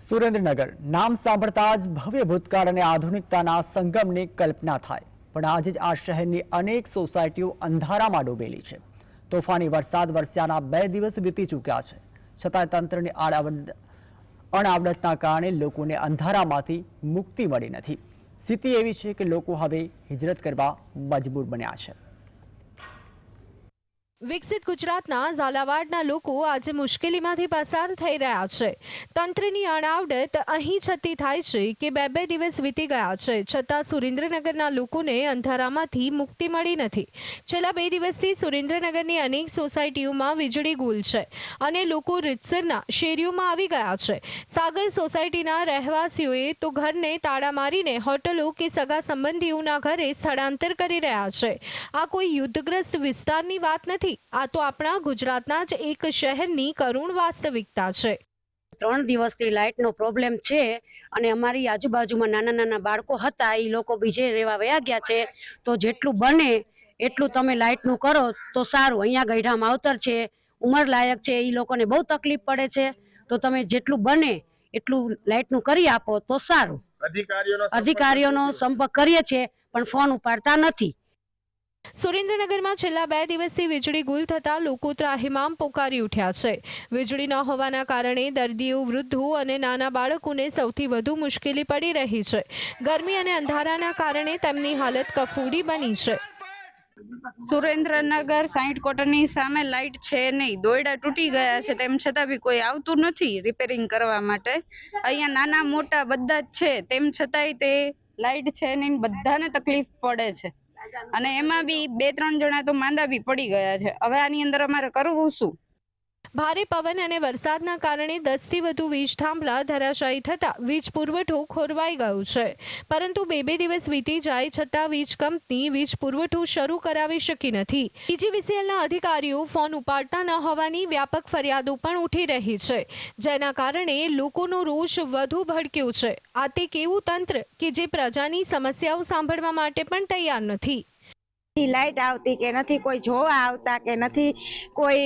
સુરેન્દ્રનગર નામ સાંભળતા જ ભવ્ય ભૂતકાળ અને આધુનિકતાના સંગમની કલ્પના થાય, પણ આજે જ આ શહેરની અનેક સોસાયટીઓ અંધારામાં ડૂબેલી છે। તોફાની વરસાદ વરસ્યાના 2 દિવસ વીતી ચૂક્યા છે, છતાં તંત્રની અણઆવડતના કારણે લોકોને અંધારામાંથી મુક્તિ મળી નથી। સ્થિતિ એવી છે કે લોકો હવે હિજરત કરવા મજબૂર બન્યા છે। વિકસિત ગુજરાતના ઝાલાવાડના લોકો આજે મુશ્કેલીમાંથી પસાર થઈ રહ્યા છે। તંત્રની અણાવડત અહીં છતી થાય છે કે 2 દિવસ વીતી ગયા છે, છતાં સુરેન્દ્રનગરના લોકોને અંધારામાંથી મુક્તિ મળી નથી। છેલ્લા 2 દિવસથી સુરેન્દ્રનગરની અનેક સોસાયટીઓમાં વીજળી ગુલ છે અને લોકો રીતસરના શેરીઓમાં આવી ગયા છે। સાગર સોસાયટીના રહેવાસીઓએ તો ઘરને તાળા મારીને હોટલો કે સગા સંબંધીઓના ઘરે સ્થળાંતર કરી રહ્યા છે। આ કોઈ યુદ્ધગ્રસ્ત વિસ્તારની વાત નથી, આ તો આપણા ગુજરાતના જ એક શહેરની કરુણ વાસ્તવિકતા છે। 3 દિવસથી લાઇટનો પ્રોબ્લેમ છે અને અમારી આજુબાજુમાં નાના બાળકો હતા, એ લોકો બીજે રહેવા વયા ગયા છે। તો જેટલું બને એટલું તમે લાઇટનું કરો તો સારું। અહીંયા ગઈઢા માવતર છે, ઉંમર લાયક છે, એ લોકોને બહુ તકલીફ પડે છે, તો તમે જેટલું બને એટલું લાઇટનું કરી આપો તો સારું। અધિકારીઓનો સંપર્ક કરીએ છીએ પણ ફોન ઉપાડતા નથી। સુરેન્દ્રનગરમાં છેલ્લા 2 દિવસથી વીજળી ગુલ થતા લોકો ત્રાહિમામ પોકારી ઉઠ્યા છે। વીજળી ન હોવાના કારણે દર્દીઓ, વૃદ્ધો અને નાના બાળકોને સૌથી વધુ મુશ્કેલી પડી રહી છે। ગરમી અને અંધારાના કારણે તેમની હાલત કફોડી બની છે। સુરેન્દ્રનગર 60 કોટની સામે લાઇટ છે નહીં, દોયડા તૂટી ગયા છે, તેમ છતાં બી કોઈ આવતું નથી રિપેરિંગ કરવા માટે। અહીંયા નાના મોટા બધા જ છે, તેમ છતાંય તે લાઇટ છે નહીં, બધાને તકલીફ પડે છે અને એમાં બી 2-3 જણા તો માંદા બી પડી ગયા છે। હવે આની અંદર અમારે કરવું શું? ભારે પવન અને વરસાદના કારણે 10 થી વધુ વીજ થાંભલા ધરાશાયી થતા વીજ પુરવઠો ખોરવાઈ ગયો છે, પરંતુ 2 દિવસ વીતી જાય છતાં વીજ કંપની વીજ પુરવઠો શરૂ કરાવી શકી નથી। પીજીવીસીએલના અધિકારીઓ ફોન ઉપાડતા ન હોવાની વ્યાપક ફરિયાદો પણ ઉઠી રહી છે, જેના કારણે લોકોનો રોષ વધુ ભડક્યો છે। આ તે કેવું તંત્ર કે જે પ્રજાની સમસ્યાઓ સાંભળવા માટે પણ તૈયાર નથી। લાઇટ આવતી કે નથી, કોઈ જોવા આવતા કે નથી, કોઈ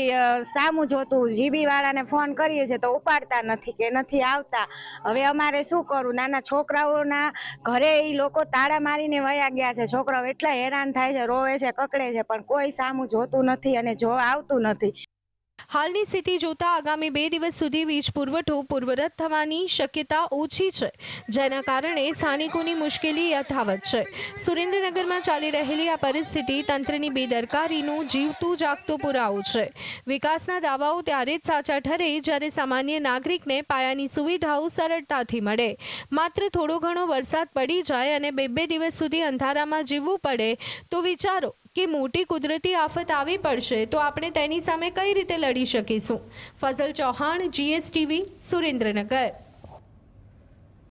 સામું જોતું। જીબી વાળાને ફોન કરીએ છીએ તો ઉપાડતા નથી કે નથી આવતા। હવે અમારે શું કરવું? નાના છોકરાઓના ઘરે એ લોકો તાળા મારીને વયા ગયા છે। છોકરાઓ એટલા હેરાન થાય છે, રોવે છે, કકડે છે, પણ કોઈ સામું જોતું નથી અને જોવા આવતું નથી। હાલની સ્થિતિ જોતા આગામી 2 દિવસ સુધી વીજ પુરવઠો પૂર્વવત થવાની શક્યતા ઓછી છે, જેના કારણે સ્થાનિકોની મુશ્કેલી યથાવત છે। સુરેન્દ્રનગરમાં ચાલી રહેલી આ પરિસ્થિતિ તંત્રની બેદરકારીનો જીવતું જાગતું પુરાવો છે। વિકાસના દાવાઓ ત્યારે જ સાચા ઠરે જ્યારે સામાન્ય નાગરિકને પાયાની સુવિધાઓ સરળતાથી મળે। માત્ર થોડો ઘણો વરસાદ પડી જાય અને 2 દિવસ સુધી અંધારામાં જીવવું પડે તો વિચારો કે મોટી કુદરતી આફત આવી પડશે તો આપણે તેની સામે કઈ રીતે લડી શકીશું? ફઝલ ચૌહાણ, GSTV, સુરેન્દ્રનગર।